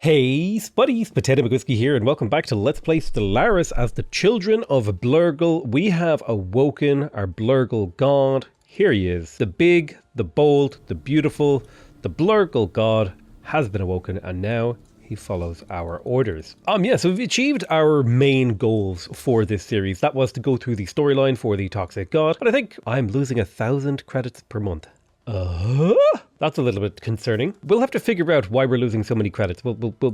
Hey Spuddies, PotatoMcWhiskey here, and welcome back to Let's Play Stellaris as the children of Blurgle. We have awoken our Blurgle god. Here he is. The big, the bold, the beautiful, the Blurgle god has been awoken, and now he follows our orders. So we've achieved our main goals for this series. That was to go through the storyline for the Toxic God, but I think I'm losing 1,000 credits per month. That's a little bit concerning. We'll have to figure out why we're losing so many credits. We'll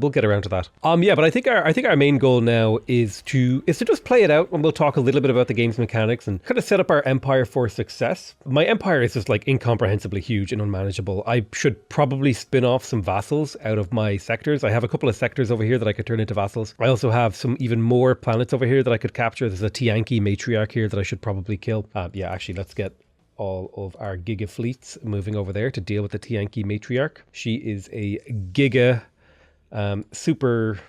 get around to that. But I think our main goal now is to just play it out, and we'll talk a little bit about the game's mechanics and kind of set up our empire for success. My empire is just like incomprehensibly huge and unmanageable. I should probably spin off some vassals out of my sectors. I have a couple of sectors over here that I could turn into vassals. I also have some even more planets over here that I could capture. There's a Tianki matriarch here that I should probably kill. Actually, let's get all of our giga fleets moving over there to deal with the Tianki matriarch. She is a giga super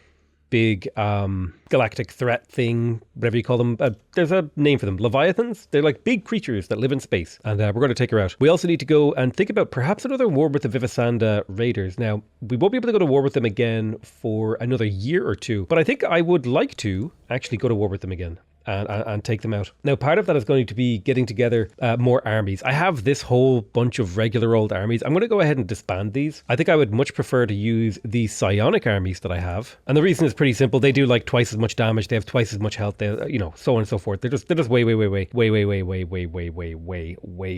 big galactic threat thing, whatever you call them. There's a name for them. Leviathans. They're like big creatures that live in space, and we're going to take her out. We also need to go and think about perhaps another war with the Vivisanda raiders. Now, we won't be able to go to war with them again for another year or two, but I think I would like to actually go to war with them again and take them out. Now, part of that is going to be getting together more armies. I have this whole bunch of regular old armies. I'm going to go ahead and disband these. I think I would much prefer to use the psionic armies that I have. And the reason is pretty simple. They do like twice as much damage. They have twice as much health. They, so on and so forth. They're just way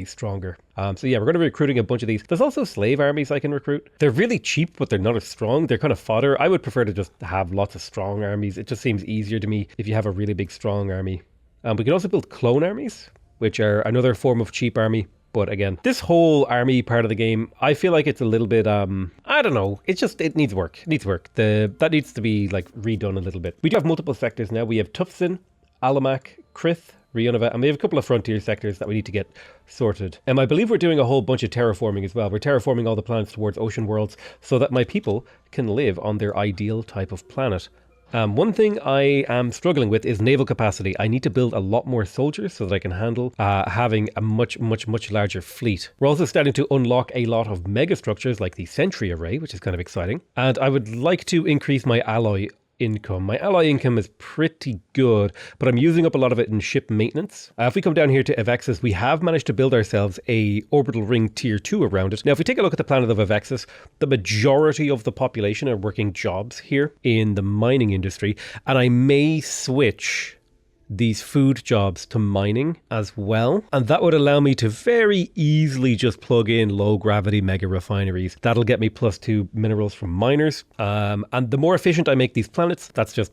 stronger. We're going to be recruiting a bunch of these. There's also slave armies I can recruit. They're really cheap, but they're not as strong. They're kind of fodder. I would prefer to just have lots of strong armies. It just seems easier to me if you have a really big strong army. We can also build clone armies, which are another form of cheap army. But again, this whole army part of the game, I feel like it's a little bit, I don't know. It needs work. That needs to be like redone a little bit. We do have multiple sectors now. We have Tufsin, Alamac, Krith, Rionova, and we have a couple of frontier sectors that we need to get sorted. And I believe we're doing a whole bunch of terraforming as well. We're terraforming all the planets towards ocean worlds so that my people can live on their ideal type of planet. One thing I am struggling with is naval capacity. I need to build a lot more soldiers so that I can handle having a much larger fleet. We're also starting to unlock a lot of megastructures like the Sentry Array, which is kind of exciting. And I would like to increase my alloy income. My alloy income is pretty good, but I'm using up a lot of it in ship maintenance. If we come down here to Evexis, we have managed to build ourselves a orbital ring tier 2 around it. Now, if we take a look at the planet of Evexis, the majority of the population are working jobs here in the mining industry, and I may switch these food jobs to mining as well, and that would allow me to very easily just plug in low gravity mega refineries. That'll get me +2 minerals from miners, and the more efficient I make these planets, that's just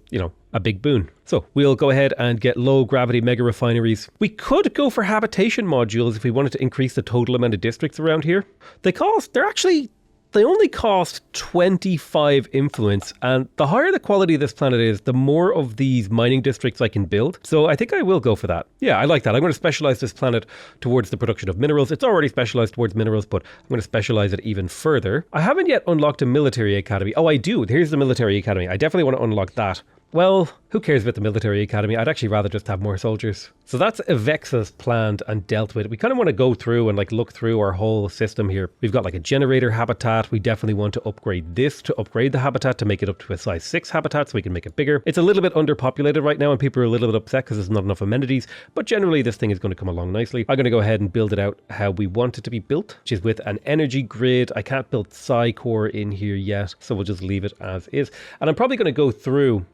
a big boon. So we'll go ahead and get low gravity mega refineries. We could go for habitation modules if we wanted to increase the total amount of districts around here. They only cost 25 influence, and the higher the quality of this planet is, the more of these mining districts I can build. So I think I will go for that. Yeah, I like that. I'm going to specialize this planet towards the production of minerals. It's already specialized towards minerals, but I'm going to specialize it even further. I haven't yet unlocked a military academy. Oh, I do. Here's the military academy. I definitely want to unlock that. Well, who cares about the military academy? I'd actually rather just have more soldiers. So that's Evexis planned and dealt with. We kind of want to go through and look through our whole system here. We've got a generator habitat. We definitely want to upgrade this to upgrade the habitat to make it up to a size 6 habitat so we can make it bigger. It's a little bit underpopulated right now and people are a little bit upset because there's not enough amenities, but generally this thing is going to come along nicely. I'm going to go ahead and build it out how we want it to be built, which is with an energy grid. I can't build Psi-Core in here yet, so we'll just leave it as is. And I'm probably going to go through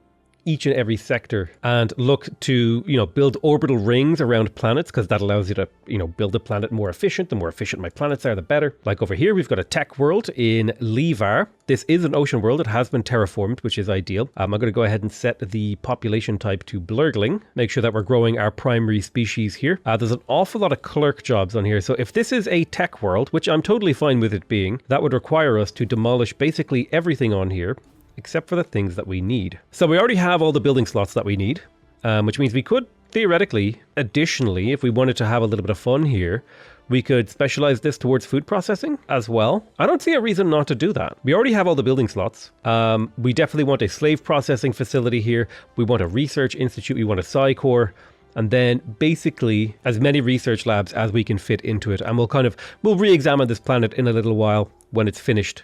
each and every sector and look to, build orbital rings around planets, because that allows you to, build a planet more efficient. The more efficient my planets are, the better. Like over here, we've got a tech world in Levar. This is an ocean world. It has been terraformed, which is ideal. I'm going to go ahead and set the population type to Blurgling. Make sure that we're growing our primary species here. There's an awful lot of clerk jobs on here. So if this is a tech world, which I'm totally fine with it being, that would require us to demolish basically everything on here, except for the things that we need. So we already have all the building slots that we need, which means we could theoretically, additionally, if we wanted to have a little bit of fun here, we could specialize this towards food processing as well. I don't see a reason not to do that. We already have all the building slots. We definitely want a slave processing facility here. We want a research institute. We want a Psi-Core. And then basically as many research labs as we can fit into it. And we'll re-examine this planet in a little while when it's finished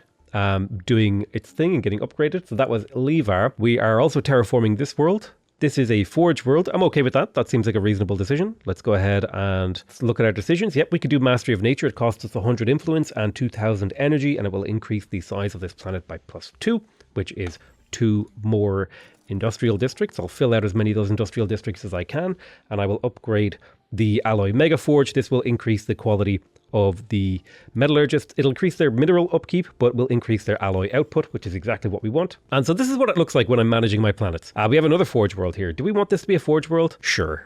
doing its thing and getting upgraded. So that was Levar. We are also terraforming this world. This is a forge world. I'm okay with that. That seems like a reasonable decision. Let's go ahead and look at our decisions. Yep, we could do Mastery of Nature. It costs us 100 influence and 2000 energy, and it will increase the size of this planet by +2, which is 2 more industrial districts. I'll fill out as many of those industrial districts as I can, and I will upgrade the Alloy Mega Forge. This will increase the quality of the metallurgist. It'll increase their mineral upkeep, but will increase their alloy output, which is exactly what we want. And so this is what it looks like when I'm managing my planets. We have another forge world here. Do we want this to be a forge world? Sure.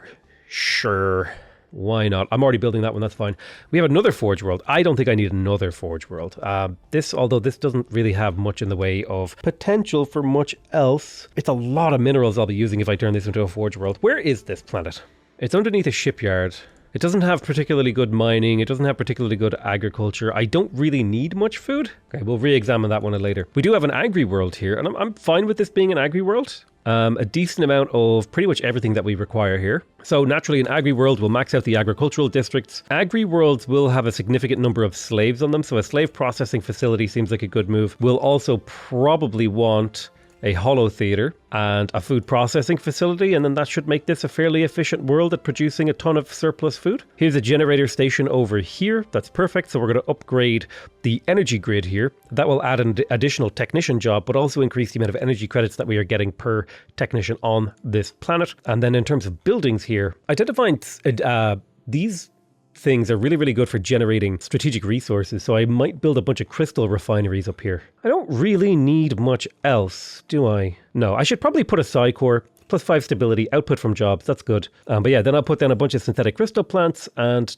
Why not? I'm already building that one. That's fine. We have another forge world. I don't think I need another forge world. Although this doesn't really have much in the way of potential for much else. It's a lot of minerals I'll be using if I turn this into a forge world. Where is this planet? It's underneath a shipyard. It doesn't have particularly good mining. It doesn't have particularly good agriculture. I don't really need much food. Okay, we'll re-examine that one later. We do have an agri world here, and I'm fine with this being an agri world. A decent amount of pretty much everything that we require here. So naturally, an agri world will max out the agricultural districts. Agri worlds will have a significant number of slaves on them, so a slave processing facility seems like a good move. We'll also probably want a hollow theater and a food processing facility, and then that should make this a fairly efficient world at producing a ton of surplus food. Here's a generator station over here. That's perfect. So we're going to upgrade the energy grid here. That will add an additional technician job, but also increase the amount of energy credits that we are getting per technician on this planet. And then in terms of buildings here, I tend to find these things are really, really good for generating strategic resources. So I might build a bunch of crystal refineries up here. I don't really need much else, do I? No, I should probably put a psi core, +5 stability, output from jobs. That's good. But yeah, then I'll put down a bunch of synthetic crystal plants and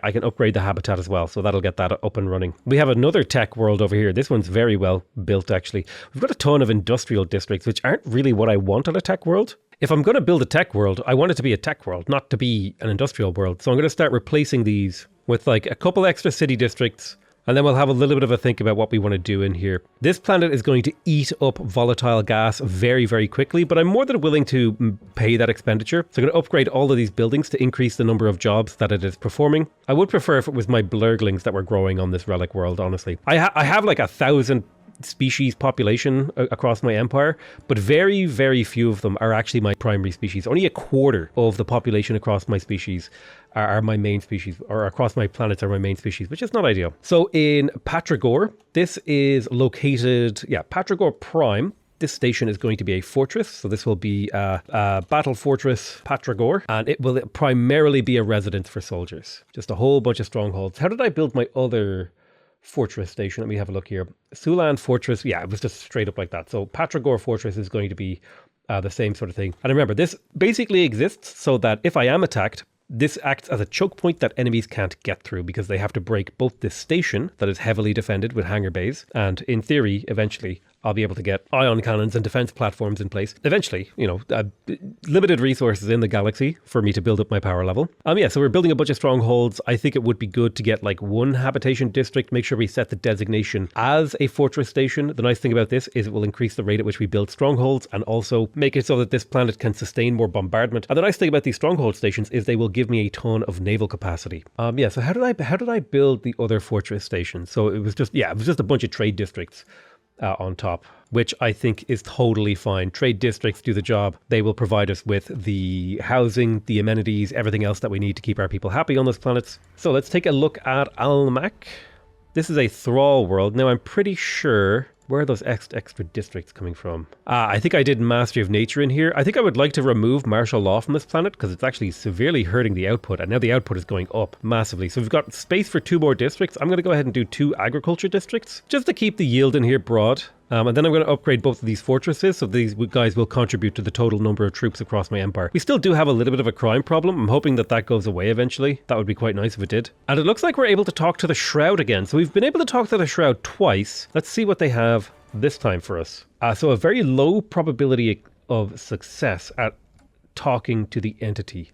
I can upgrade the habitat as well. So that'll get that up and running. We have another tech world over here. This one's very well built, actually. We've got a ton of industrial districts, which aren't really what I want on a tech world. If I'm going to build a tech world, I want it to be a tech world, not to be an industrial world. So I'm going to start replacing these with like a couple extra city districts, and then we'll have a little bit of a think about what we want to do in here. This planet is going to eat up volatile gas very, very quickly, but I'm more than willing to pay that expenditure. So I'm going to upgrade all of these buildings to increase the number of jobs that it is performing. I would prefer if it was my blurglings that were growing on this relic world, honestly. I have like 1,000 species population across my empire, but very, very few of them are actually my primary species. Only a quarter of the population across my species are my main species, or across my planets are my main species, which is not ideal. So in Patragor, this is located, Patragor Prime. This station is going to be a fortress, so this will be a battle fortress, Patragor, and it will primarily be a residence for soldiers. Just a whole bunch of strongholds. How did I build my other fortress station? Let me have a look here. Sulan Fortress, it was just straight up like that. So Patragor Fortress is going to be the same sort of thing. And remember, this basically exists so that if I am attacked, this acts as a choke point that enemies can't get through because they have to break both this station that is heavily defended with hangar bays, and in theory, eventually, I'll be able to get ion cannons and defense platforms in place. Eventually, limited resources in the galaxy for me to build up my power level. So we're building a bunch of strongholds. I think it would be good to get like one habitation district, make sure we set the designation as a fortress station. The nice thing about this is it will increase the rate at which we build strongholds and also make it so that this planet can sustain more bombardment. And the nice thing about these stronghold stations is they will give me a ton of naval capacity. So how did I build the other fortress stations? So it was just a bunch of trade districts on top, which I think is totally fine. Trade districts do the job. They will provide us with the housing, the amenities, everything else that we need to keep our people happy on those planets. So let's take a look at Almac. This is a thrall world. Now I'm pretty sure, where are those extra districts coming from? I think I did Mastery of Nature in here. I think I would like to remove martial law from this planet because it's actually severely hurting the output, and now the output is going up massively. So we've got space for 2 more districts. I'm going to go ahead and do 2 agriculture districts just to keep the yield in here broad. And then I'm going to upgrade both of these fortresses, so these guys will contribute to the total number of troops across my empire. We still do have a little bit of a crime problem. I'm hoping that goes away eventually. That would be quite nice if it did. And it looks like we're able to talk to the Shroud again. So we've been able to talk to the Shroud twice. Let's see what they have this time for us. So a very low probability of success at talking to the entity.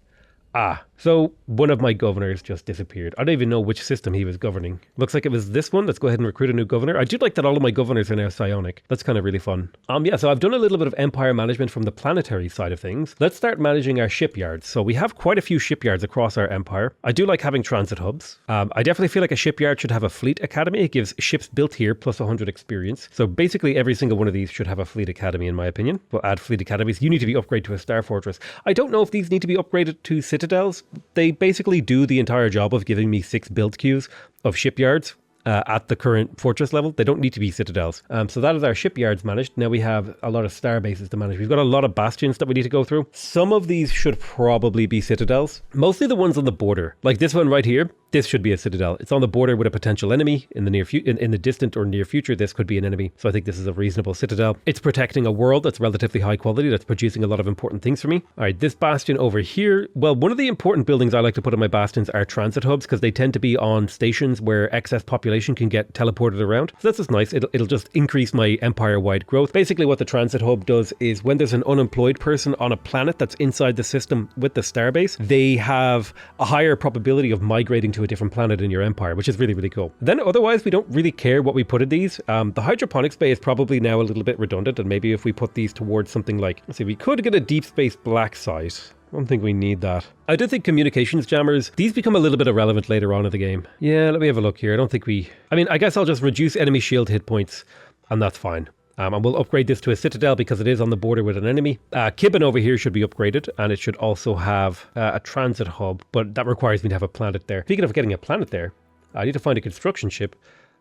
So one of my governors just disappeared. I don't even know which system he was governing. Looks like it was this one. Let's go ahead and recruit a new governor. I do like that all of my governors are now psionic. That's kind of really fun. Yeah, so I've done a little bit of empire management from the planetary side of things. Let's start managing our shipyards. So we have quite a few shipyards across our empire. I do like having transit hubs. I definitely feel like a shipyard should have a fleet academy. It gives ships built here plus 100 experience. So basically every single one of these should have a fleet academy in my opinion. We'll add fleet academies. You need to be upgraded to a star fortress. I don't know if these need to be upgraded to citadels. They basically do the entire job of giving me 6 build queues of shipyards at the current fortress level. They don't need to be citadels. So that is our shipyards managed. Now we have a lot of star bases to manage. We've got a lot of bastions that we need to go through. Some of these should probably be citadels. Mostly the ones on the border. Like this one right here. This should be a citadel. It's on the border with a potential enemy in the in the distant or near future. This could be an enemy. So I think this is a reasonable citadel. It's protecting a world that's relatively high quality, that's producing a lot of important things for me. All right, this bastion over here. Well, one of the important buildings I like to put in my bastions are transit hubs because they tend to be on stations where excess population can get teleported around. So that's just nice. It'll just increase my empire-wide growth. Basically what the transit hub does is when there's an unemployed person on a planet that's inside the system with the starbase, they have a higher probability of migrating to a different planet in your empire, which is really, really cool. Then otherwise, we don't really care what we put in these. The hydroponics bay is probably now a little bit redundant, and maybe if we put these towards something like, let's see, we could get a deep space black site. I don't think we need that. I do think communications jammers, these become a little bit irrelevant later on in the game. Yeah, let me have a look here. I don't think I guess I'll just reduce enemy shield hit points, and that's fine. And we'll upgrade this to a citadel because it is on the border with an enemy. Kibben over here should be upgraded, and it should also have a transit hub, but that requires me to have a planet there. Speaking of getting a planet there, I need to find a construction ship,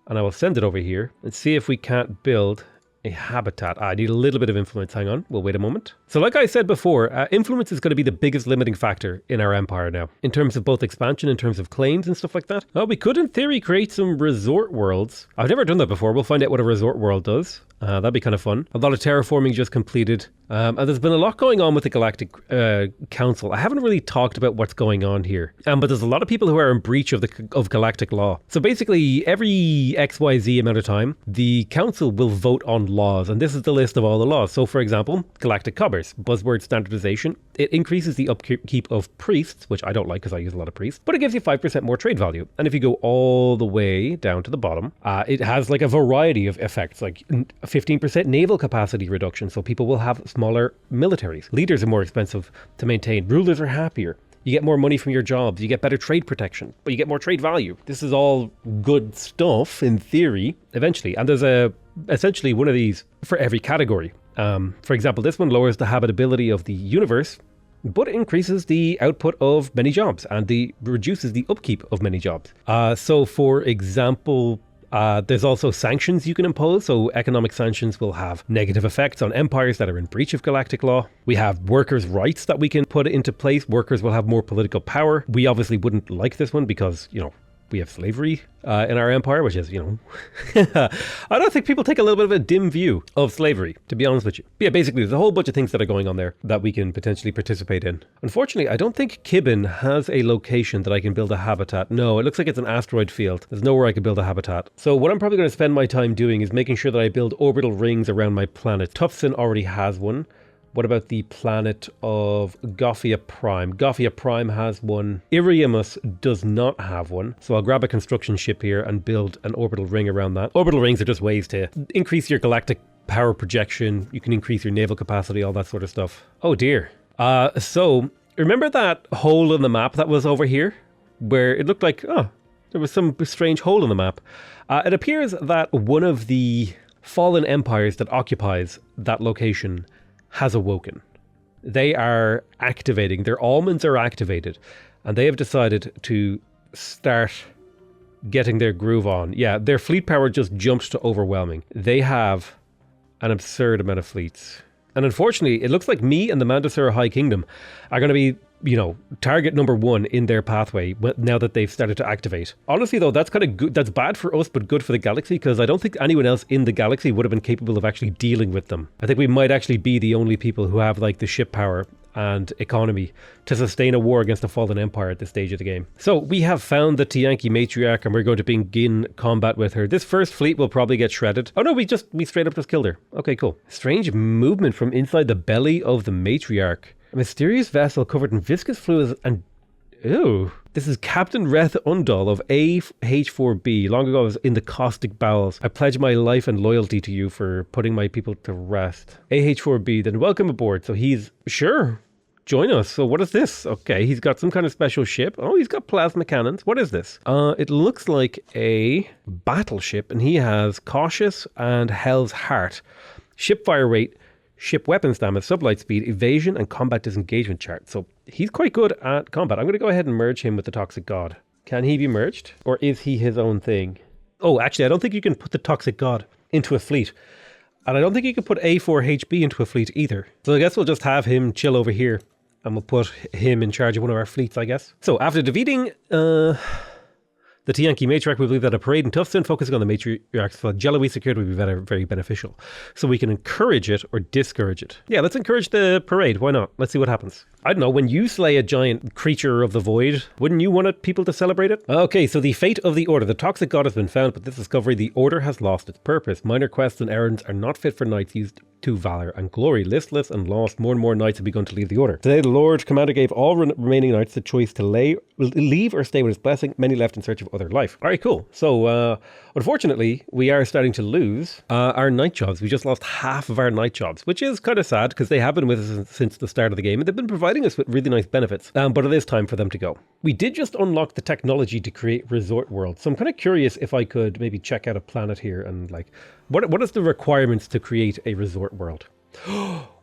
and I will send it over here and see if we can't build a habitat. I need a little bit of influence. Hang on, we'll wait a moment. So like I said before, influence is going to be the biggest limiting factor in our empire now, in terms of both expansion, in terms of claims and stuff like that. Oh, we could in theory create some resort worlds. I've never done that before. We'll find out what a resort world does. That'd be kind of fun. A lot of terraforming just completed. And there's been a lot going on with the Galactic Council. I haven't really talked about what's going on here. But there's a lot of people who are in breach of galactic law. So basically, every XYZ amount of time, the council will vote on laws. And this is the list of all the laws. So for example, galactic commerce, buzzword standardization. It increases the upkeep of priests, which I don't like because I use a lot of priests. But it gives you 5% more trade value. And if you go all the way down to the bottom, it has like a variety of effects, like 15% naval capacity reduction, so people will have smaller militaries. Leaders are more expensive to maintain. Rulers are happier. You get more money from your jobs. You get better trade protection, but you get more trade value. This is all good stuff in theory, eventually. And there's essentially one of these for every category. For example, this one lowers the habitability of the universe, but it increases the output of many jobs and reduces the upkeep of many jobs. So for example, there's also sanctions you can impose. So economic sanctions will have negative effects on empires that are in breach of galactic law. We have workers' rights that we can put into place. Workers will have more political power. We obviously wouldn't like this one because, we have slavery in our empire, which is, I don't think people take a little bit of a dim view of slavery, to be honest with you. But yeah, basically, there's a whole bunch of things that are going on there that we can potentially participate in. Unfortunately, I don't think Kibben has a location that I can build a habitat. No, it looks like it's an asteroid field. There's nowhere I can build a habitat. So what I'm probably going to spend my time doing is making sure that I build orbital rings around my planet. Tufson already has one. What about the planet of Gothia Prime? Gothia Prime has one. Iriamus does not have one. So I'll grab a construction ship here and build an orbital ring around that. Orbital rings are just ways to increase your galactic power projection. You can increase your naval capacity, all that sort of stuff. Oh dear. So remember that hole in the map that was over here? Where it looked like, there was some strange hole in the map. It appears that one of the fallen empires that occupies that location has awoken. They are activating. Their almonds are activated, and they have decided to start getting their groove on. Yeah, their fleet power just jumped to overwhelming. They have an absurd amount of fleets. And unfortunately, it looks like me and the Mandasura High Kingdom are going to be, target number one in their pathway now that they've started to activate. Honestly, though, that's kind of good. That's bad for us, but good for the galaxy, because I don't think anyone else in the galaxy would have been capable of actually dealing with them. I think we might actually be the only people who have like the ship power and economy to sustain a war against a fallen empire at this stage of the game. So we have found the Tiyanki matriarch, and we're going to begin combat with her. This first fleet will probably get shredded. Oh no, we straight up just killed her. Okay, cool. Strange movement from inside the belly of the matriarch. A mysterious vessel covered in viscous fluids and Ew. This is Captain Reth Undal of AH4B. Long ago I was in the caustic bowels. I pledge my life and loyalty to you for putting my people to rest. AH4B, then welcome aboard. So he's, sure, join us. So what is this? Okay, he's got some kind of special ship. Oh, he's got plasma cannons. What is this? It looks like a battleship, and he has Cautious and Hell's Heart. Ship fire rate, ship weapons damage, sublight speed, evasion, and combat disengagement chart. So he's quite good at combat. I'm going to go ahead and merge him with the Toxic God. Can he be merged? Or is he his own thing? Oh, actually, I don't think you can put the Toxic God into a fleet. And I don't think you can put A4HB into a fleet either. So I guess we'll just have him chill over here. And we'll put him in charge of one of our fleets, I guess. So after defeating the Tiyanki matriarch, we believe that a parade in Tufton focusing on the matriarch's flagella we secured would be very, very beneficial. So we can encourage it or discourage it. Yeah, let's encourage the parade. Why not? Let's see what happens. I don't know, when you slay a giant creature of the void, wouldn't you want people to celebrate it? Okay, so the fate of the Order. The Toxic God has been found, but this discovery, the Order has lost its purpose. Minor quests and errands are not fit for knights used to valor and glory. Listless and lost, more and more knights have begun to leave the Order. Today, the Lord Commander gave all remaining knights the choice to leave or stay with his blessing. Many left in search of other life. All right, cool. So, unfortunately, we are starting to lose our knight jobs. We just lost half of our knight jobs, which is kind of sad because they have been with us since the start of the game and they've been providing us with really nice benefits. But it is time for them to go. We did just unlock the technology to create resort worlds. So I'm kind of curious if I could maybe check out a planet here and like, what is the requirements to create a resort world?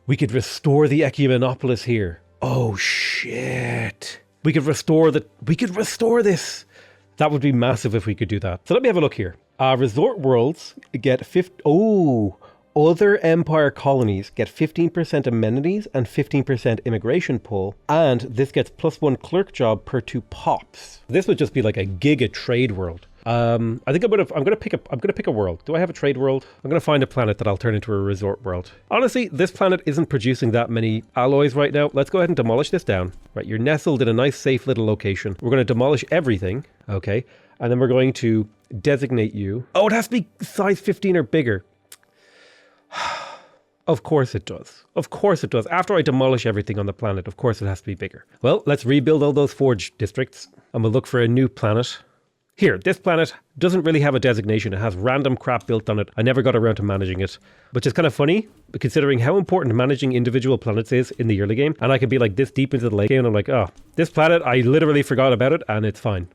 We could restore the Ecumenopolis here. Oh shit. We could restore this. That would be massive if we could do that. So let me have a look here. Resort worlds get other empire colonies get 15% amenities and 15% immigration pull, and this gets +1 clerk job per 2 pops. This would just be like a giga trade world. I think I'm gonna pick a world. Do I have a trade world? I'm gonna find a planet that I'll turn into a resort world. Honestly, this planet isn't producing that many alloys right now. Let's go ahead and demolish this down. Right, you're nestled in a nice safe little location. We're gonna demolish everything, okay? And then we're going to designate you. Oh, it has to be size 15 or bigger. Of course it does. Of course it does. After I demolish everything on the planet, of course it has to be bigger. Well, let's rebuild all those forge districts and we'll look for a new planet. Here, this planet doesn't really have a designation. It has random crap built on it. I never got around to managing it, which is kind of funny considering how important managing individual planets is in the early game. And I could be like this deep into the late game and I'm like, oh, this planet, I literally forgot about it and it's fine.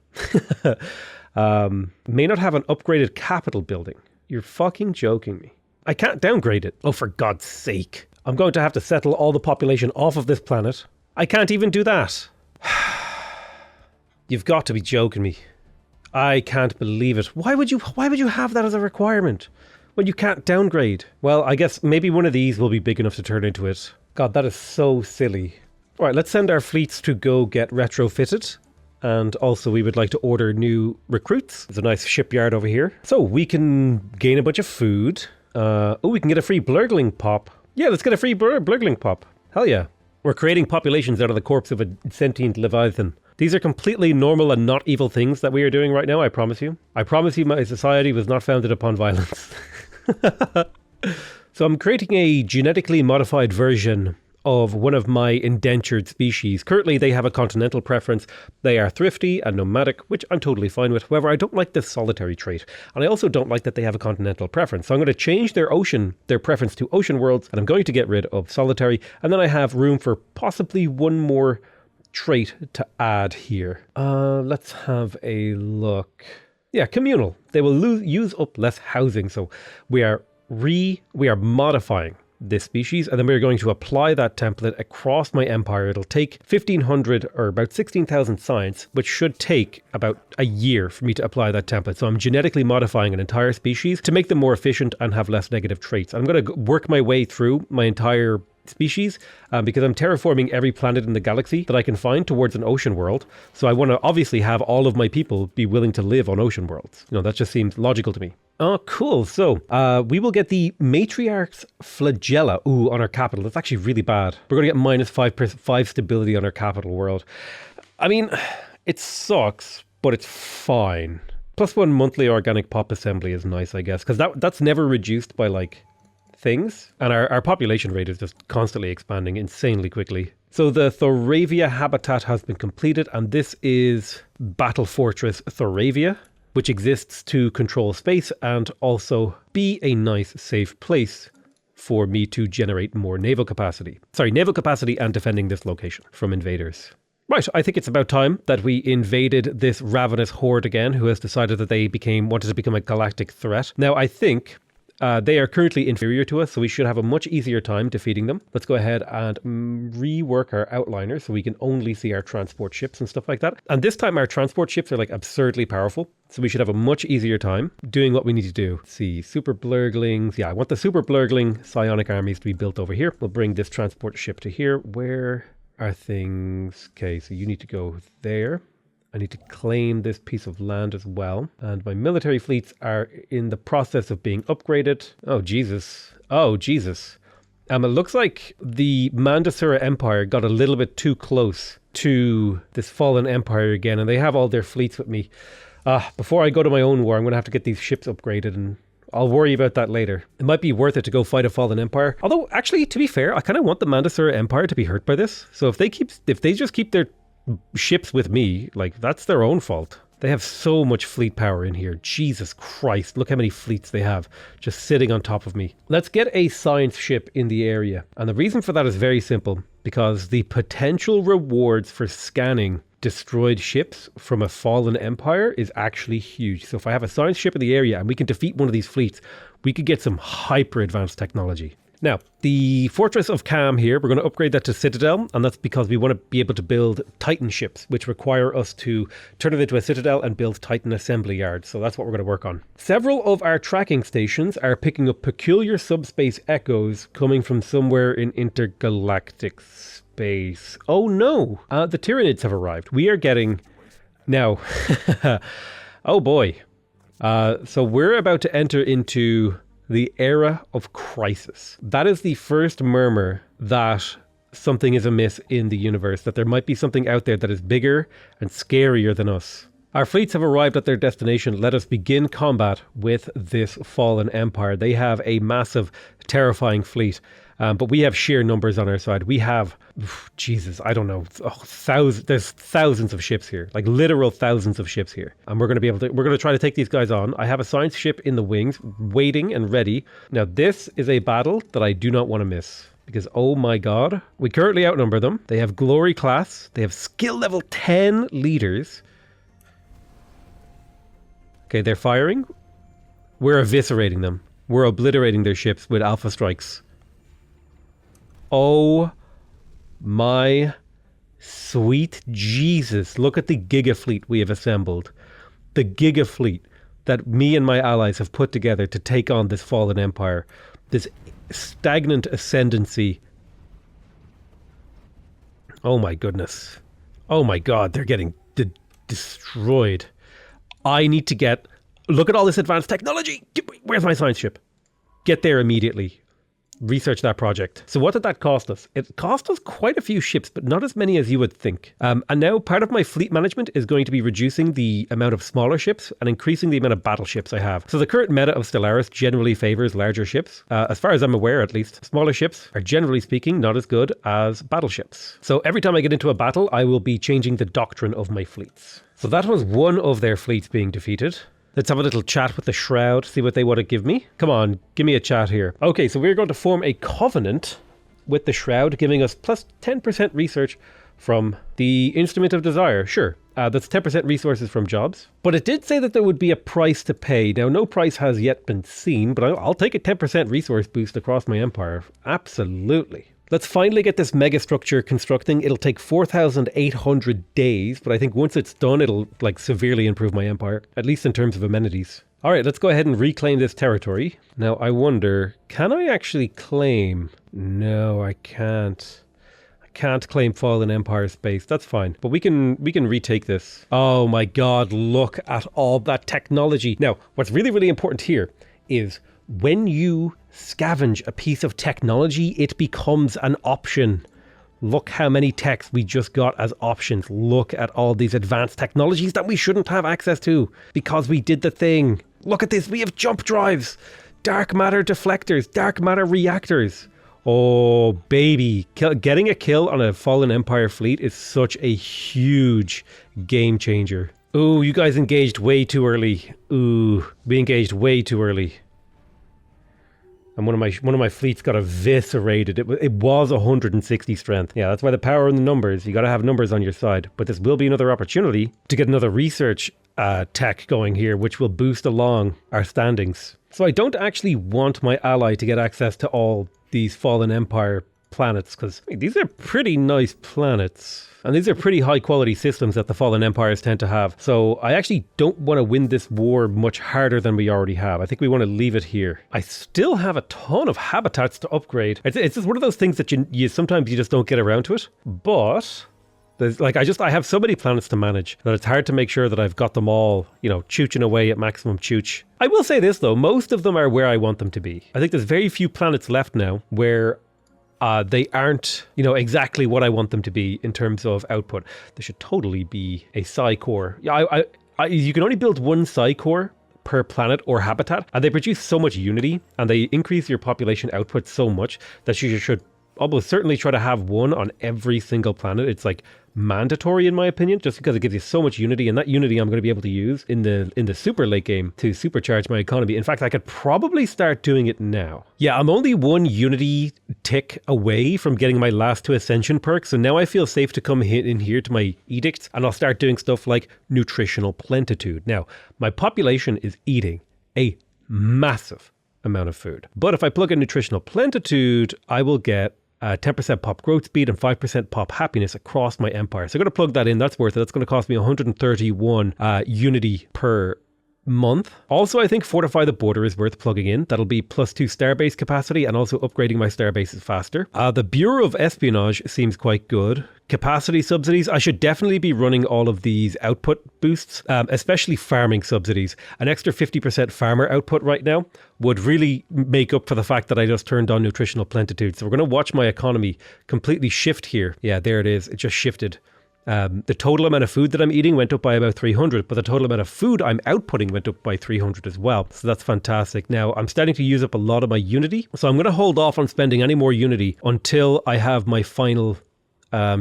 May not have an upgraded capital building. You're fucking joking me. I can't downgrade it. Oh, for God's sake. I'm going to have to settle all the population off of this planet. I can't even do that. You've got to be joking me. I can't believe it. Why would you have that as a requirement when you can't downgrade? Well, I guess maybe one of these will be big enough to turn into it. God, that is so silly. All right, let's send our fleets to go get retrofitted. And also we would like to order new recruits. There's a nice shipyard over here. So we can gain a bunch of food. We can get a free blurgling pop. Yeah, let's get a free blurgling pop. Hell yeah. We're creating populations out of the corpse of a sentient leviathan. These are completely normal and not evil things that we are doing right now, I promise you. I promise you my society was not founded upon violence. So I'm creating a genetically modified version of one of my indentured species. Currently, they have a continental preference. They are thrifty and nomadic, which I'm totally fine with. However, I don't like this solitary trait. And I also don't like that they have a continental preference. So I'm going to change their preference to ocean worlds, and I'm going to get rid of solitary. And then I have room for possibly one more trait to add here. Let's have a look. Yeah, communal. They will use up less housing. So we are modifying this species, and then we're going to apply that template across my empire. It'll take 1,500 or about 16,000 science, which should take about a year for me to apply that template. So I'm genetically modifying an entire species to make them more efficient and have less negative traits. I'm going to work my way through my entire species because I'm terraforming every planet in the galaxy that I can find towards an ocean world. So I want to obviously have all of my people be willing to live on ocean worlds. You know, that just seems logical to me. Oh, cool. So we will get the Matriarch's Flagella on our capital. That's actually really bad. We're going to get -5 stability on our capital world. I mean, it sucks, but it's fine. +1 monthly organic pop assembly is nice, I guess, because that's never reduced by like things. And our population rate is just constantly expanding insanely quickly. So the Thoravia habitat has been completed, and this is Battle Fortress Thoravia, which exists to control space and also be a nice, safe place for me to generate more naval capacity. Sorry, naval capacity and defending this location from invaders. Right, I think it's about time that we invaded this ravenous horde again, who has decided that they wanted to become a galactic threat. Now, I think they are currently inferior to us, so we should have a much easier time defeating them. Let's go ahead and rework our outliner so we can only see our transport ships and stuff like that. And this time our transport ships are like absurdly powerful, so we should have a much easier time doing what we need to do. Let's see, super blurglings. Yeah, I want the super blurgling psionic armies to be built over here. We'll bring this transport ship to here. Where are things? Okay, so you need to go there. I need to claim this piece of land as well. And my military fleets are in the process of being upgraded. Oh, Jesus. Oh, Jesus. It looks like the Mandasura Empire got a little bit too close to this fallen empire again, and they have all their fleets with me. Before I go to my own war, I'm going to have to get these ships upgraded, and I'll worry about that later. It might be worth it to go fight a fallen empire. Although, actually, to be fair, I kind of want the Mandasura Empire to be hurt by this. So if they just keep their ships with me, like, that's their own fault. They have so much fleet power in here. Jesus Christ, look how many fleets they have just sitting on top of me. Let's get a science ship in the area. And the reason for that is very simple, because the potential rewards for scanning destroyed ships from a fallen empire is actually huge. So if I have a science ship in the area and we can defeat one of these fleets, we could get some hyper advanced technology. Now, the Fortress of Cam here, we're going to upgrade that to Citadel, and that's because we want to be able to build Titan ships, which require us to turn it into a Citadel and build Titan assembly yards. So that's what we're going to work on. Several of our tracking stations are picking up peculiar subspace echoes coming from somewhere in intergalactic space. Oh no! The Tyranids have arrived. We are getting... Now, oh boy. So we're about to enter into the era of crisis. That is the first murmur that something is amiss in the universe, that there might be something out there that is bigger and scarier than us. Our fleets have arrived at their destination. Let us begin combat with this fallen empire. They have a massive, terrifying fleet, but we have sheer numbers on our side. We have, Jesus, I don't know, there's thousands of ships here, like literal thousands of ships here. And we're going to try to take these guys on. I have a science ship in the wings, waiting and ready. Now, this is a battle that I do not want to miss. Because, oh my god, we currently outnumber them. They have glory class. They have skill level 10 leaders. Okay, they're firing. We're eviscerating them. We're obliterating their ships with alpha strikes. Oh my sweet Jesus. Look at the Giga Fleet we have assembled. The Giga Fleet that me and my allies have put together to take on this fallen empire. This stagnant ascendancy. Oh my goodness. Oh my god, they're getting destroyed. I need to get... Look at all this advanced technology! Where's my science ship? Get there immediately. Research that project. So what did that cost us? It cost us quite a few ships, but not as many as you would think. And now part of my fleet management is going to be reducing the amount of smaller ships and increasing the amount of battleships I have. So the current meta of Stellaris generally favors larger ships. As far as I'm aware, at least, smaller ships are generally speaking not as good as battleships. So every time I get into a battle, I will be changing the doctrine of my fleets. So that was one of their fleets being defeated. Let's have a little chat with the Shroud, see what they want to give me. Come on, give me a chat here. Okay, so we're going to form a covenant with the Shroud, giving us plus 10% research from the Instrument of Desire. Sure, that's 10% resources from jobs. But it did say that there would be a price to pay. Now, no price has yet been seen, but I'll take a 10% resource boost across my empire. Absolutely. Let's finally get this megastructure constructing. It'll take 4,800 days, but I think once it's done, it'll like severely improve my empire, at least in terms of amenities. All right, let's go ahead and reclaim this territory. Now, I wonder, can I actually claim? No, I can't. I can't claim Fallen Empire space. That's fine, but we can retake this. Oh my God, look at all that technology. Now, what's really, really important here is when you scavenge a piece of technology, it becomes an option. Look how many techs we just got as options. Look at all these advanced technologies that we shouldn't have access to because we did the thing. Look at this, we have jump drives. Dark matter deflectors, dark matter reactors. Oh, baby. Getting a kill on a Fallen Empire fleet is such a huge game changer. Ooh, you guys engaged way too early. Ooh, we engaged way too early. And one of my fleets got eviscerated. It was 160 strength. Yeah, that's why the power in the numbers. You got to have numbers on your side. But this will be another opportunity to get another research tech going here, which will boost along our standings. So I don't actually want my ally to get access to all these Fallen Empire planets, because these are pretty nice planets. And these are pretty high quality systems that the Fallen Empires tend to have. So I actually don't want to win this war much harder than we already have. I think we want to leave it here. I still have a ton of habitats to upgrade. It's just one of those things that you sometimes you just don't get around to it. But there's I have so many planets to manage that it's hard to make sure that I've got them all, chooching away at maximum chooch. I will say this though, most of them are where I want them to be. I think there's very few planets left now where they aren't, exactly what I want them to be in terms of output. There should totally be a psi core. Yeah, you can only build one psi core per planet or habitat, and they produce so much unity, and they increase your population output so much that you should almost certainly try to have one on every single planet. It's like mandatory in my opinion, just because it gives you so much unity, and that unity I'm going to be able to use in the super late game to supercharge my economy. In fact, I could probably start doing it now. Yeah, I'm only one unity tick away from getting my last 2 ascension perks, so now I feel safe to come in here to my edicts, and I'll start doing stuff like nutritional plentitude. Now, my population is eating a massive amount of food, but if I plug in nutritional plentitude, I will get 10% pop growth speed and 5% pop happiness across my empire. So I'm going to plug that in. That's worth it. That's going to cost me 131 unity per month. Also, I think Fortify the Border is worth plugging in. That'll be +2 starbase capacity and also upgrading my starbases faster. The Bureau of Espionage seems quite good. Capacity subsidies, I should definitely be running all of these output boosts, especially farming subsidies. An extra 50% farmer output right now would really make up for the fact that I just turned on nutritional plentitude. So we're going to watch my economy completely shift here. Yeah, there it is. It just shifted. The total amount of food that I'm eating went up by about 300, but the total amount of food I'm outputting went up by 300 as well. So that's fantastic. Now I'm starting to use up a lot of my unity. So I'm going to hold off on spending any more unity until I have my final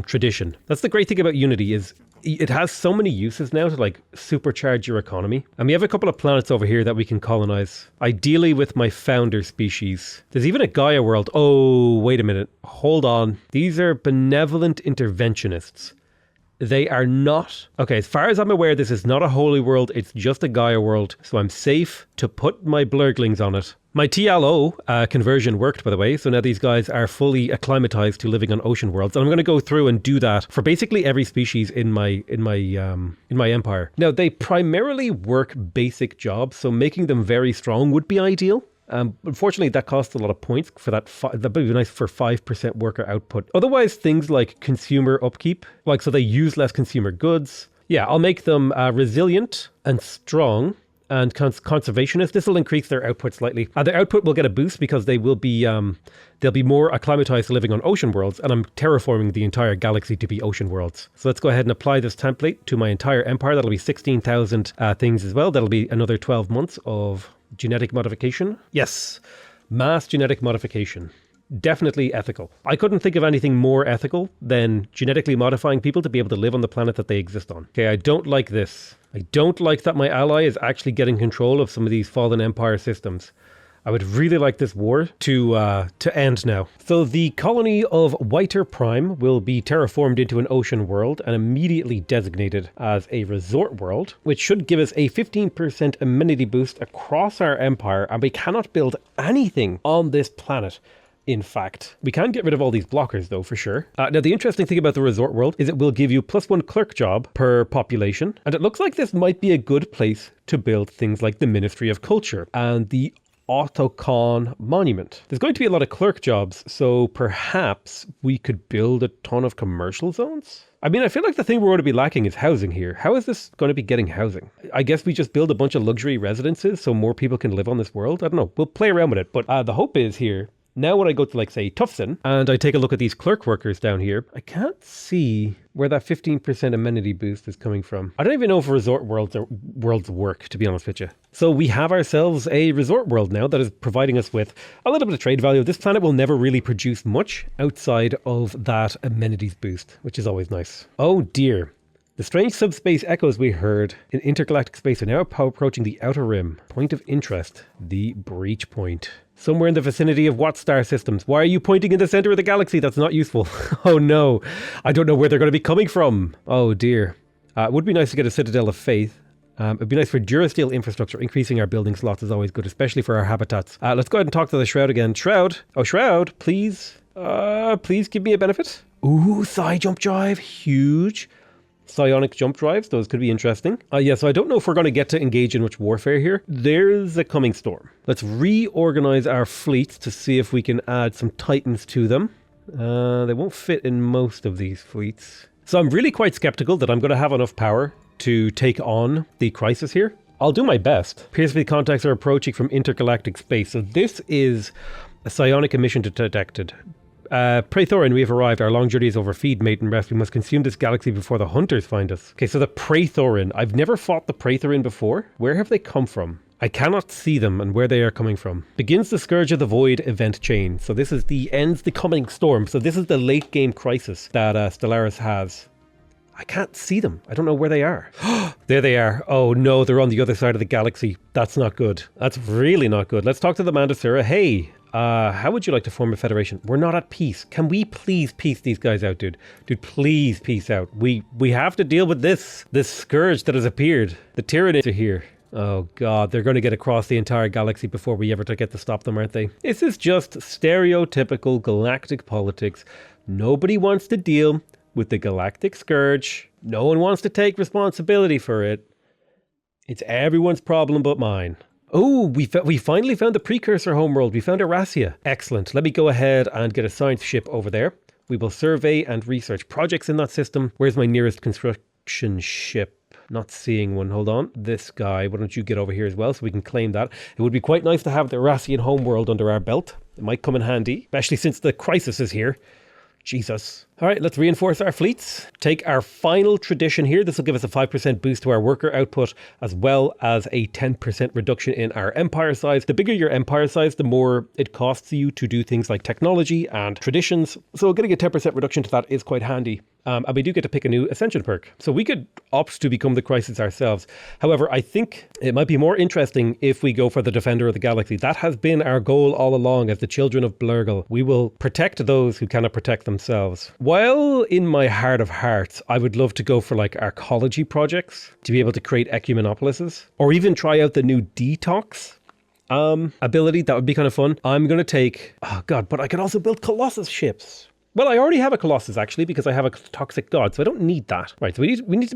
tradition. That's the great thing about unity, is it has so many uses now to supercharge your economy. And we have a couple of planets over here that we can colonize, ideally with my founder species. There's even a Gaia world. Oh, wait a minute. Hold on. These are benevolent interventionists. They are not... Okay, as far as I'm aware, this is not a holy world. It's just a Gaia world. So I'm safe to put my blurglings on it. My TLO conversion worked, by the way. So now these guys are fully acclimatized to living on ocean worlds. And I'm going to go through and do that for basically every species in my empire. Now, they primarily work basic jobs. So making them very strong would be ideal. Unfortunately, that costs a lot of points for that. That would be nice for 5% worker output. Otherwise, things like consumer upkeep, so they use less consumer goods. Yeah, I'll make them resilient and strong and conservationist. This will increase their output slightly. Their output will get a boost because they'll be more acclimatized to living on ocean worlds, and I'm terraforming the entire galaxy to be ocean worlds. So let's go ahead and apply this template to my entire empire. That'll be 16,000 things as well. That'll be another 12 months of genetic modification. Yes, mass genetic modification. Definitely ethical. I couldn't think of anything more ethical than genetically modifying people to be able to live on the planet that they exist on. Okay, I don't like this. I don't like that my ally is actually getting control of some of these Fallen Empire systems. I would really like this war to end now. So the colony of Whiter Prime will be terraformed into an ocean world and immediately designated as a resort world, which should give us a 15% amenity boost across our empire, and we cannot build anything on this planet. In fact, we can get rid of all these blockers though, for sure. Now, the interesting thing about the resort world is it will give you +1 clerk job per population. And it looks like this might be a good place to build things like the Ministry of Culture and the Autocon Monument. There's going to be a lot of clerk jobs, so perhaps we could build a ton of commercial zones? I mean, I feel like the thing we're going to be lacking is housing here. How is this going to be getting housing? I guess we just build a bunch of luxury residences so more people can live on this world? I don't know. We'll play around with it. But the hope is here Now when I go to like say Tufton and I take a look at these clerk workers down here, I can't see where that 15% amenity boost is coming from. I don't even know if resort worlds work, to be honest with you. So we have ourselves a resort world now that is providing us with a little bit of trade value. This planet will never really produce much outside of that amenities boost, which is always nice. Oh dear. The strange subspace echoes we heard in intergalactic space are now approaching the outer rim. Point of interest, the breach point. Somewhere in the vicinity of what star systems? Why are you pointing in the center of the galaxy? That's not useful. Oh no, I don't know where they're going to be coming from. Oh dear. It would be nice to get a Citadel of Faith. It'd be nice for Durasteel infrastructure. Increasing our building slots is always good, especially for our habitats. Let's go ahead and talk to the Shroud again. Shroud. Oh, Shroud, please. Please give me a benefit. Ooh, Psi jump drive. Huge. Psionic jump drives, those could be interesting. Yeah, so I don't know if we're going to get to engage in much warfare here. There's a coming storm. Let's reorganize our fleets to see if we can add some Titans to them. They won't fit in most of these fleets. So I'm really quite skeptical that I'm going to have enough power to take on the crisis here. I'll do my best. PSV contacts are approaching from intergalactic space. So this is a psionic emission detected. Praethorin, we have arrived. Our long journey is over. Feed, mate, and rest. We must consume this galaxy before the hunters find us. Okay, so the Praethorin. I've never fought the Praethorin before. Where have they come from? I cannot see them and where they are coming from. Begins the Scourge of the Void event chain. So this is ends the coming storm. So this is the late game crisis that Stellaris has. I can't see them. I don't know where they are. There they are. Oh no, they're on the other side of the galaxy. That's not good. That's really not good. Let's talk to the Mandasura. Hey, how would you like to form a federation? We're not at peace. Can we please peace these guys out, dude? Dude, please peace out. We have to deal with this scourge that has appeared. The Tyranids are here. Oh god, they're going to get across the entire galaxy before we ever get to stop them, aren't they? This is just stereotypical galactic politics. Nobody wants to deal with the galactic scourge. No one wants to take responsibility for it. It's everyone's problem but mine. Oh, we finally found the precursor homeworld. We found Erasia. Excellent. Let me go ahead and get a science ship over there. We will survey and research projects in that system. Where's my nearest construction ship? Not seeing one. Hold on. This guy. Why don't you get over here as well so we can claim that? It would be quite nice to have the Erasian homeworld under our belt. It might come in handy, especially since the crisis is here. Jesus. All right, let's reinforce our fleets. Take our final tradition here. This will give us a 5% boost to our worker output, as well as a 10% reduction in our empire size. The bigger your empire size, the more it costs you to do things like technology and traditions. So getting a 10% reduction to that is quite handy. And we do get to pick a new ascension perk. So we could opt to become the crisis ourselves. However, I think it might be more interesting if we go for the Defender of the Galaxy. That has been our goal all along as the children of Blurgle. We will protect those who cannot protect themselves. While in my heart of hearts, I would love to go for like arcology projects to be able to create ecumenopolises, or even try out the new detox ability. That would be kind of fun. I'm going to take, oh god, but I could also build Colossus ships. Well, I already have a Colossus actually because I have a toxic god, so I don't need that. Right, so we need to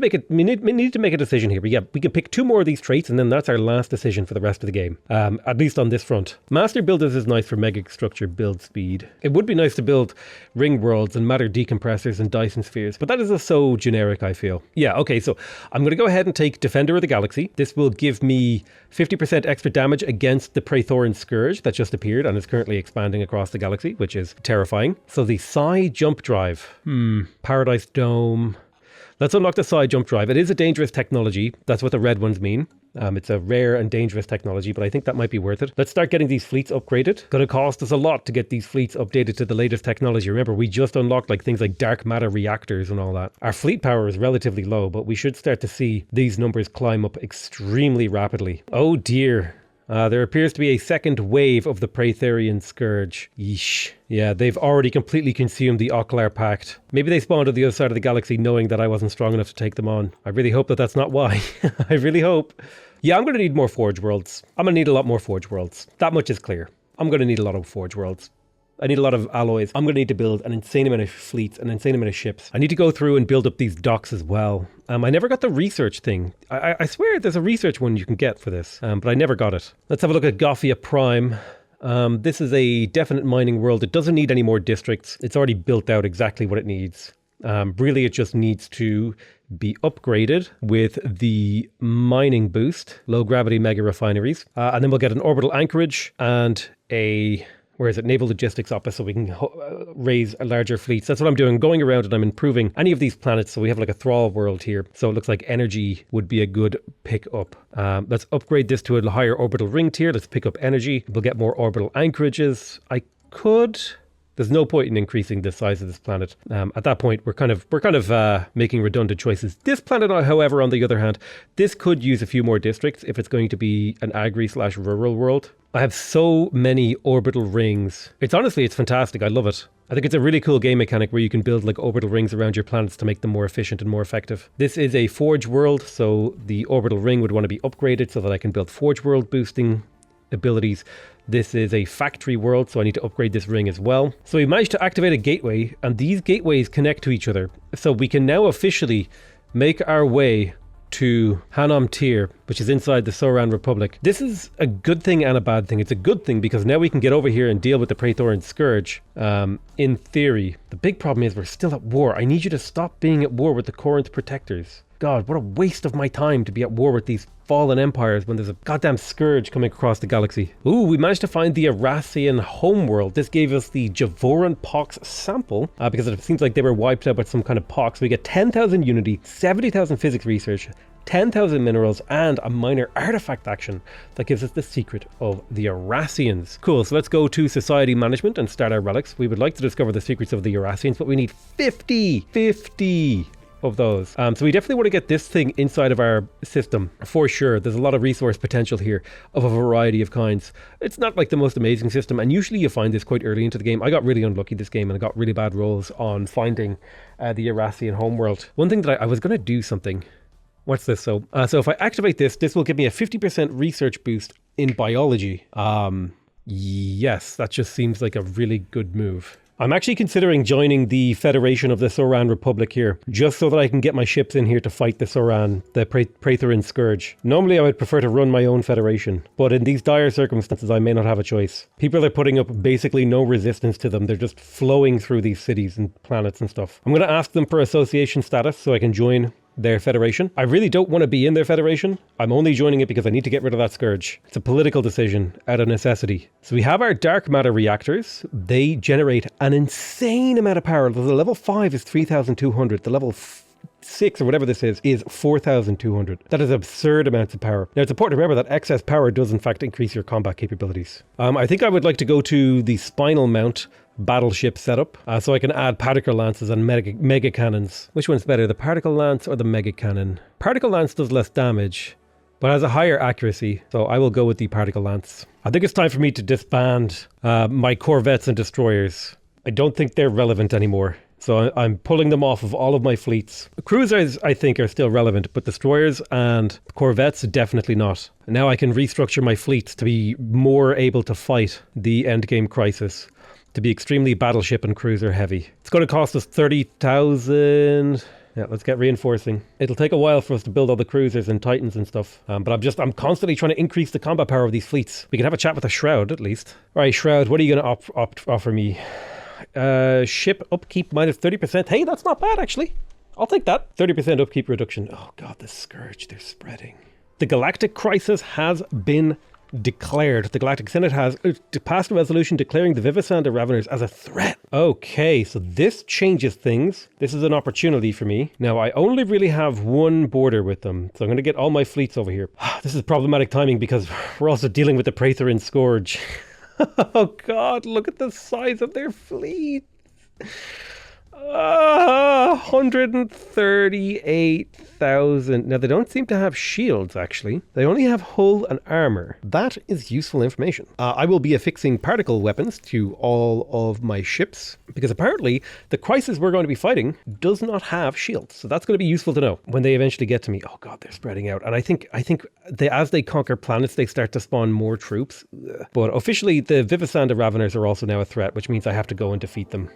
make a decision here. But yeah, we can pick 2 more of these traits, and then that's our last decision for the rest of the game. At least on this front. Master Builders is nice for mega structure build speed. It would be nice to build ring worlds and matter decompressors and Dyson spheres, but that is so generic, I feel. Yeah, okay, so I'm going to go ahead and take Defender of the Galaxy. This will give me 50% extra damage against the Praethorin Scourge that just appeared and is currently expanding across the galaxy, which is terrifying. So the Psi jump drive. Paradise Dome. Let's unlock the Psi jump drive. It is a dangerous technology. That's what the red ones mean. It's a rare and dangerous technology, but I think that might be worth it. Let's start getting these fleets upgraded. Going to cost us a lot to get these fleets updated to the latest technology. Remember, we just unlocked like things like dark matter reactors and all that. Our fleet power is relatively low, but we should start to see these numbers climb up extremely rapidly. Oh dear. There appears to be a second wave of the Praetorian Scourge. Yeesh. Yeah, they've already completely consumed the Ocklar Pact. Maybe they spawned on the other side of the galaxy knowing that I wasn't strong enough to take them on. I really hope that that's not why. I really hope. Yeah, I'm going to need more Forge Worlds. I'm going to need a lot more Forge Worlds. That much is clear. I'm going to need a lot of Forge Worlds. I need a lot of alloys. I'm going to need to build an insane amount of fleets, an insane amount of ships. I need to go through and build up these docks as well. I never got the research thing. I swear there's a research one you can get for this, but I never got it. Let's have a look at Gothia Prime. This is a definite mining world. It doesn't need any more districts. It's already built out exactly what it needs. Really, it just needs to be upgraded with the mining boost, low gravity mega refineries. And then we'll get an orbital anchorage and a Where is it? Naval Logistics Office, so we can raise a larger fleet. So that's what I'm doing, going around and I'm improving any of these planets. So we have like a Thrall world here. So it looks like energy would be a good pick up. Let's upgrade this to a higher orbital ring tier. Let's pick up energy. We'll get more orbital anchorages. I could... There's no point in increasing the size of this planet. At that point, we're kind of making redundant choices. This planet, however, on the other hand, this could use a few more districts if it's going to be an agri/rural world. I have so many orbital rings. It's fantastic. I love it. I think it's a really cool game mechanic where you can build like orbital rings around your planets to make them more efficient and more effective. This is a forge world, so the orbital ring would want to be upgraded so that I can build forge world boosting abilities. This is a factory world, so I need to upgrade this ring as well. So we managed to activate a gateway, and these gateways connect to each other. So we can now officially make our way to Hanam Tir, which is inside the Soran Republic. This is a good thing and a bad thing. It's a good thing because now we can get over here and deal with the Praethoran Scourge. In theory, the big problem is we're still at war. I need you to stop being at war with the Corinth Protectors. God, what a waste of my time to be at war with these fallen empires when there's a goddamn scourge coming across the galaxy. Ooh, we managed to find the Erasian homeworld. This gave us the Javoran pox sample because it seems like they were wiped out by some kind of pox. We get 10,000 unity, 70,000 physics research, 10,000 minerals, and a minor artifact action that gives us the secret of the Erasians. Cool, so let's go to society management and start our relics. We would like to discover the secrets of the Erasians, but we need 50 of those. So we definitely want to get this thing inside of our system for sure. There's a lot of resource potential here of a variety of kinds. It's not like the most amazing system, and usually you find this quite early into the game. I got really unlucky this game and I got really bad rolls on finding the Erasian homeworld. One thing that I was going to do something. What's this? So if I activate this will give me a 50% research boost in biology. Yes, that just seems like a really good move. I'm actually considering joining the Federation of the Soran Republic here, just so that I can get my ships in here to fight the Soran, the Praethoran Scourge. Normally I would prefer to run my own federation, but in these dire circumstances I may not have a choice. People are putting up basically no resistance to them. They're just flowing through these cities and planets and stuff. I'm going to ask them for association status so I can join their federation. I really don't want to be in their federation. I'm only joining it because I need to get rid of that scourge. It's a political decision out of necessity. So we have our dark matter reactors. They generate an insane amount of power. The level 5 is 3,200. The level 6 or whatever this is 4,200. That is absurd amounts of power. Now it's important to remember that excess power does in fact increase your combat capabilities. I think I would like to go to the spinal mount battleship setup so I can add particle lances and mega cannons. Which one's better, the particle lance or the mega cannon? Particle lance does less damage but has a higher accuracy, so I will go with the particle lance. I think it's time for me to disband my corvettes and destroyers. I don't think they're relevant anymore, so I'm pulling them off of all of my fleets. Cruisers I think are still relevant, but destroyers and corvettes definitely not. Now I can restructure my fleets to be more able to fight the endgame crisis, to be extremely battleship and cruiser heavy. It's going to cost us 30,000. Yeah, let's get reinforcing. It'll take a while for us to build all the cruisers and titans and stuff. But I'm constantly trying to increase the combat power of these fleets. We can have a chat with a Shroud at least. All right, Shroud, what are you going to offer me? Ship upkeep minus 30%. Hey, that's not bad actually. I'll take that. 30% upkeep reduction. Oh God, the scourge, they're spreading. The galactic crisis has been declared. The Galactic Senate has passed a resolution declaring the Vivisander Raveners as a threat. Okay, so this changes things. This is an opportunity for me. Now, I only really have one border with them, so I'm going to get all my fleets over here. This is problematic timing because we're also dealing with the Praethoran Scourge. Oh God, look at the size of their fleet. 138,000. Now, they don't seem to have shields, actually. They only have hull and armor. That is useful information. I will be affixing particle weapons to all of my ships, because apparently the crisis we're going to be fighting does not have shields. So that's going to be useful to know when they eventually get to me. Oh God, they're spreading out. And I think as they conquer planets, they start to spawn more troops. But officially, the Vivisander Raveners are also now a threat, which means I have to go and defeat them.